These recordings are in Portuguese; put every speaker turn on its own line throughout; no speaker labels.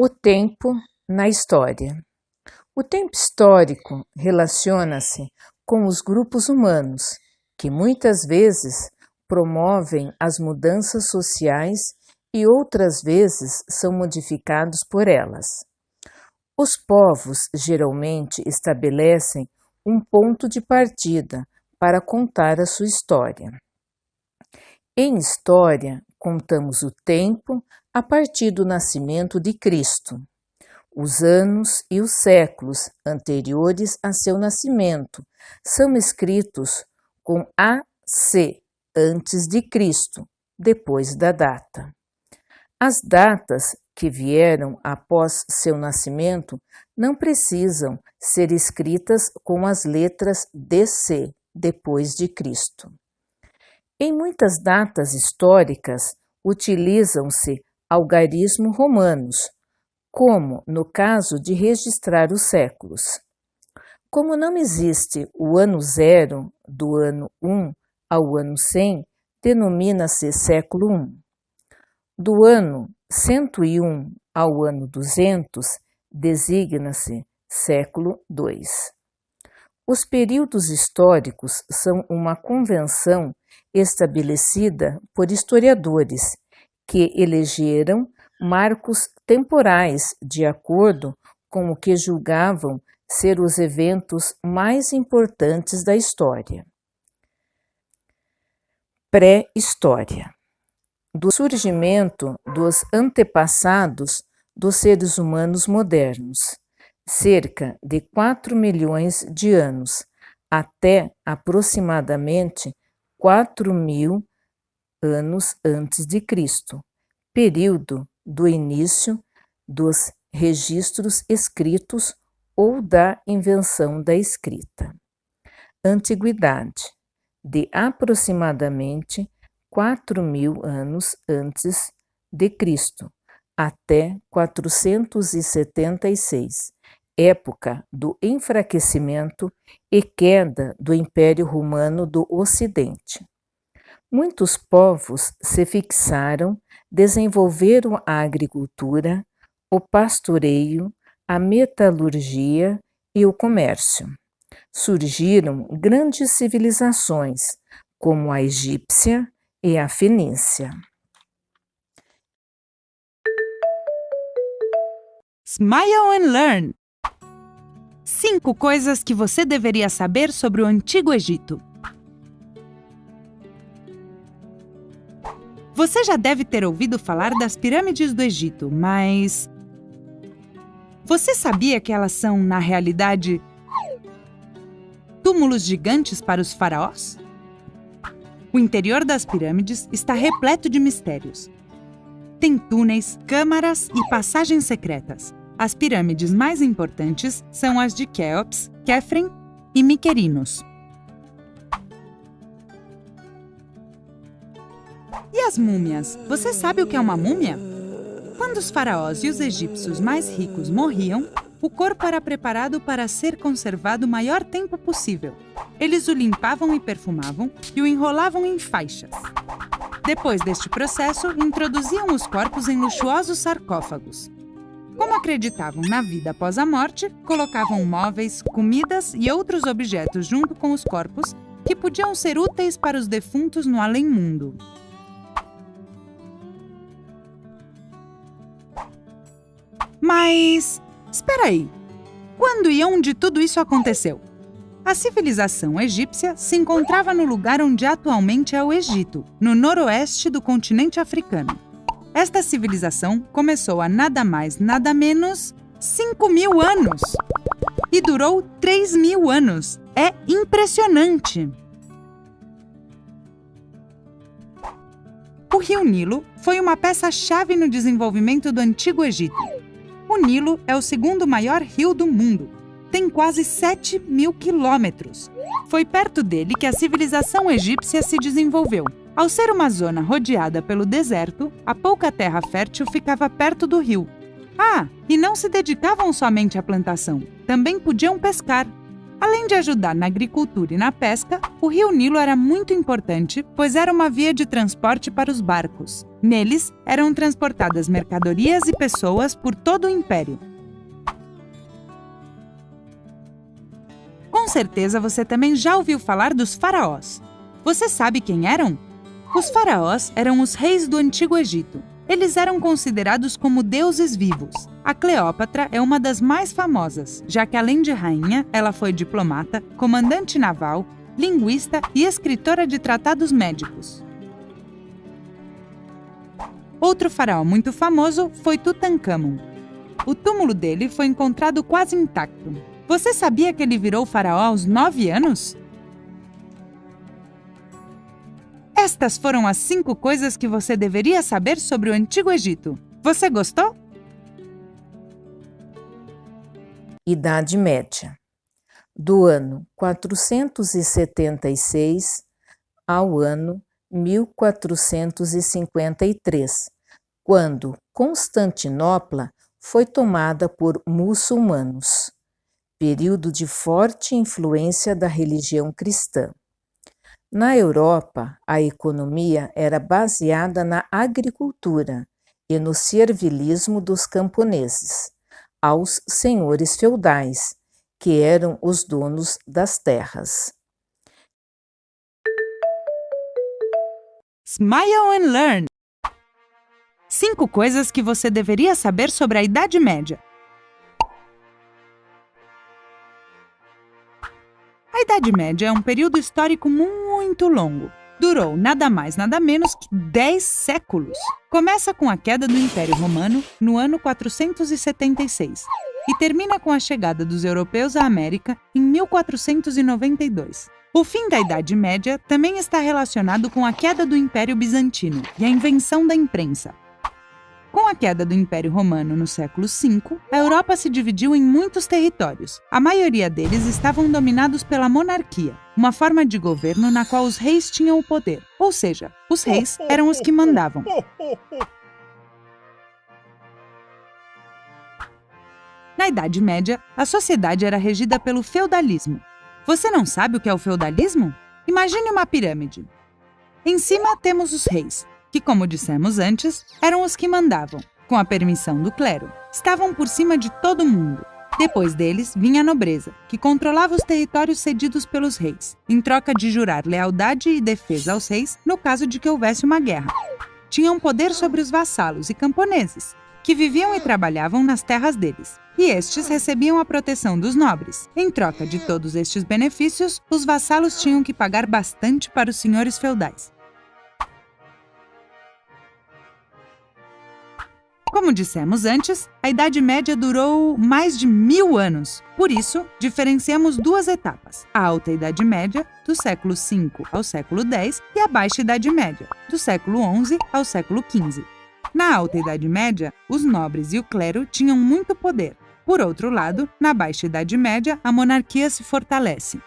O tempo na história. O tempo histórico relaciona-se com os grupos humanos, que muitas vezes promovem as mudanças sociais e outras vezes são modificados por elas. Os povos geralmente estabelecem um ponto de partida para contar a sua história. Em história, contamos o tempo a partir do nascimento de Cristo, os anos e os séculos anteriores a seu nascimento são escritos com AC, antes de Cristo, depois da data. As datas que vieram após seu nascimento não precisam ser escritas com as letras DC, depois de Cristo. Em muitas datas históricas, utilizam-se algarismos romanos, como no caso de registrar os séculos. Como não existe o ano zero do ano 1 ao ano 100, denomina-se século I. Do ano 101 ao ano 200, designa-se século II. Os períodos históricos são uma convenção estabelecida por historiadores que elegeram marcos temporais de acordo com o que julgavam ser os eventos mais importantes da história. Pré-história. Do surgimento dos antepassados dos seres humanos modernos, cerca de 4 milhões de anos, até aproximadamente 4.000 anos antes de Cristo, período do início dos registros escritos ou da invenção da escrita. Antiguidade, de aproximadamente 4.000 anos antes de Cristo, até 476, época do enfraquecimento e queda do Império Romano do Ocidente. Muitos povos se fixaram, desenvolveram a agricultura, o pastoreio, a metalurgia e o comércio. Surgiram grandes civilizações, como a egípcia e a fenícia.
Smile and Learn! 5 coisas que você deveria saber sobre o Antigo Egito. Você já deve ter ouvido falar das pirâmides do Egito, mas você sabia que elas são, na realidade, túmulos gigantes para os faraós? O interior das pirâmides está repleto de mistérios. Tem túneis, câmaras e passagens secretas. As pirâmides mais importantes são as de Quéops, Quefren e Miquerinos. E as múmias? Você sabe o que é uma múmia? Quando os faraós e os egípcios mais ricos morriam, o corpo era preparado para ser conservado o maior tempo possível. Eles o limpavam e perfumavam e o enrolavam em faixas. Depois deste processo, introduziam os corpos em luxuosos sarcófagos. Como acreditavam na vida após a morte, colocavam móveis, comidas e outros objetos junto com os corpos que podiam ser úteis para os defuntos no além-mundo. Mas, espera aí, quando e onde tudo isso aconteceu? A civilização egípcia se encontrava no lugar onde atualmente é o Egito, no noroeste do continente africano. Esta civilização começou há nada mais, nada menos 5.000 anos e durou 3.000 anos. É impressionante! O rio Nilo foi uma peça-chave no desenvolvimento do Antigo Egito. O Nilo é o segundo maior rio do mundo. Tem quase 7.000 quilômetros. Foi perto dele que a civilização egípcia se desenvolveu. Ao ser uma zona rodeada pelo deserto, a pouca terra fértil ficava perto do rio. Ah, e não se dedicavam somente à plantação, também podiam pescar. Além de ajudar na agricultura e na pesca, o rio Nilo era muito importante, pois era uma via de transporte para os barcos. Neles eram transportadas mercadorias e pessoas por todo o império. Com certeza você também já ouviu falar dos faraós. Você sabe quem eram? Os faraós eram os reis do Antigo Egito. Eles eram considerados como deuses vivos. A Cleópatra é uma das mais famosas, já que além de rainha, ela foi diplomata, comandante naval, linguista e escritora de tratados médicos. Outro faraó muito famoso foi Tutancâmon. O túmulo dele foi encontrado quase intacto. Você sabia que ele virou faraó aos 9 anos? Estas foram as 5 coisas que você deveria saber sobre o Antigo Egito. Você gostou?
Idade Média. Do ano 476 ao ano 1453, quando Constantinopla foi tomada por muçulmanos. Período de forte influência da religião cristã. Na Europa, a economia era baseada na agricultura e no servilismo dos camponeses, aos senhores feudais, que eram os donos das terras.
Smile and Learn! 5 coisas que você deveria saber sobre a Idade Média. A Idade Média é um período histórico muito longo. Durou nada mais nada menos que 10 séculos. Começa com a queda do Império Romano no ano 476 e termina com a chegada dos europeus à América em 1492. O fim da Idade Média também está relacionado com a queda do Império Bizantino e a invenção da imprensa. Com a queda do Império Romano no século V, a Europa se dividiu em muitos territórios. A maioria deles estavam dominados pela monarquia, uma forma de governo na qual os reis tinham o poder, ou seja, os reis eram os que mandavam. Na Idade Média, a sociedade era regida pelo feudalismo. Você não sabe o que é o feudalismo? Imagine uma pirâmide. Em cima temos os reis, que, como dissemos antes, eram os que mandavam, com a permissão do clero. Estavam por cima de todo mundo. Depois deles vinha a nobreza, que controlava os territórios cedidos pelos reis, em troca de jurar lealdade e defesa aos reis no caso de que houvesse uma guerra. Tinham poder sobre os vassalos e camponeses, que viviam e trabalhavam nas terras deles, e estes recebiam a proteção dos nobres. Em troca de todos estes benefícios, os vassalos tinham que pagar bastante para os senhores feudais. Como dissemos antes, a Idade Média durou mais de 1000 anos. Por isso, diferenciamos 2 etapas: a Alta Idade Média, do século V ao século X, e a Baixa Idade Média, do século XI ao século XV. Na Alta Idade Média, os nobres e o clero tinham muito poder. Por outro lado, na Baixa Idade Média, a monarquia se fortalece.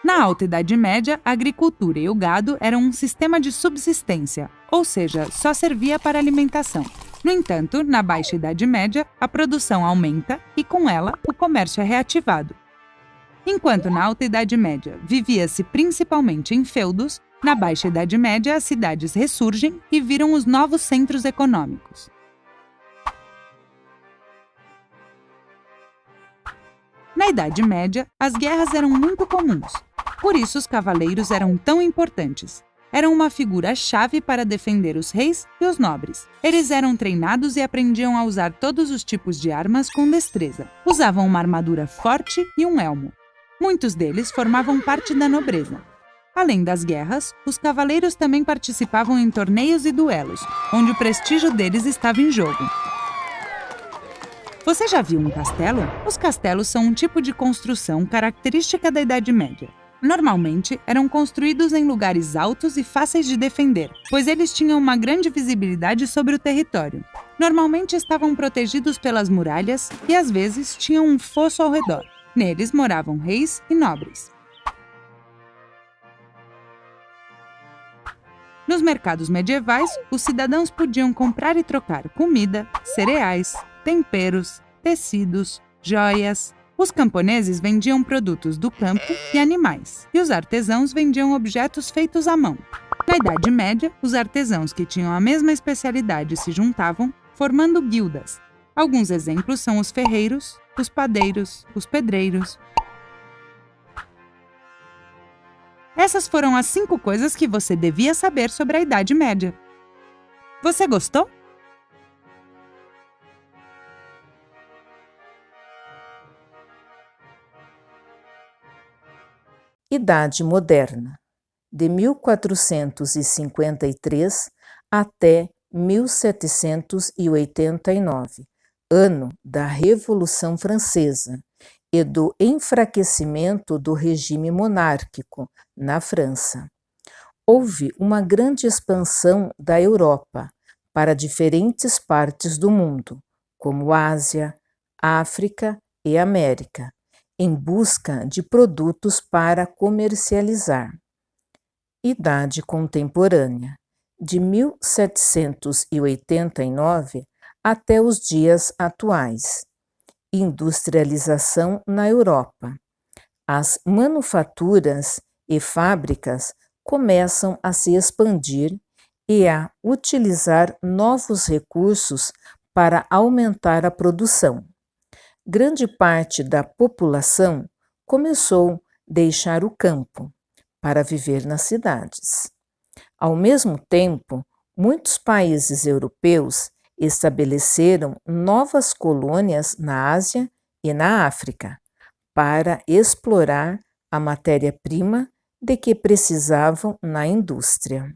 Na Alta Idade Média, a agricultura e o gado eram um sistema de subsistência, ou seja, só servia para alimentação. No entanto, na Baixa Idade Média, a produção aumenta e, com ela, o comércio é reativado. Enquanto na Alta Idade Média vivia-se principalmente em feudos, na Baixa Idade Média as cidades ressurgem e viram os novos centros econômicos. Na Idade Média, as guerras eram muito comuns. Por isso, os cavaleiros eram tão importantes. Eram uma figura-chave para defender os reis e os nobres. Eles eram treinados e aprendiam a usar todos os tipos de armas com destreza. Usavam uma armadura forte e um elmo. Muitos deles formavam parte da nobreza. Além das guerras, os cavaleiros também participavam em torneios e duelos, onde o prestígio deles estava em jogo. Você já viu um castelo? Os castelos são um tipo de construção característica da Idade Média. Normalmente, eram construídos em lugares altos e fáceis de defender, pois eles tinham uma grande visibilidade sobre o território. Normalmente estavam protegidos pelas muralhas e, às vezes, tinham um fosso ao redor. Neles moravam reis e nobres. Nos mercados medievais, os cidadãos podiam comprar e trocar comida, cereais, temperos, tecidos, joias, Os camponeses vendiam produtos do campo e animais, e os artesãos vendiam objetos feitos à mão. Na Idade Média, os artesãos que tinham a mesma especialidade se juntavam, formando guildas. Alguns exemplos são os ferreiros, os padeiros, os pedreiros. Essas foram as 5 coisas que você devia saber sobre a Idade Média. Você gostou?
Idade Moderna, de 1453 até 1789, ano da Revolução Francesa e do enfraquecimento do regime monárquico na França. Houve uma grande expansão da Europa para diferentes partes do mundo, como Ásia, África e América, em busca de produtos para comercializar. Idade Contemporânea, de 1789 até os dias atuais. Industrialização na Europa. As manufaturas e fábricas começam a se expandir e a utilizar novos recursos para aumentar a produção. Grande parte da população começou a deixar o campo para viver nas cidades. Ao mesmo tempo, muitos países europeus estabeleceram novas colônias na Ásia e na África para explorar a matéria-prima de que precisavam na indústria.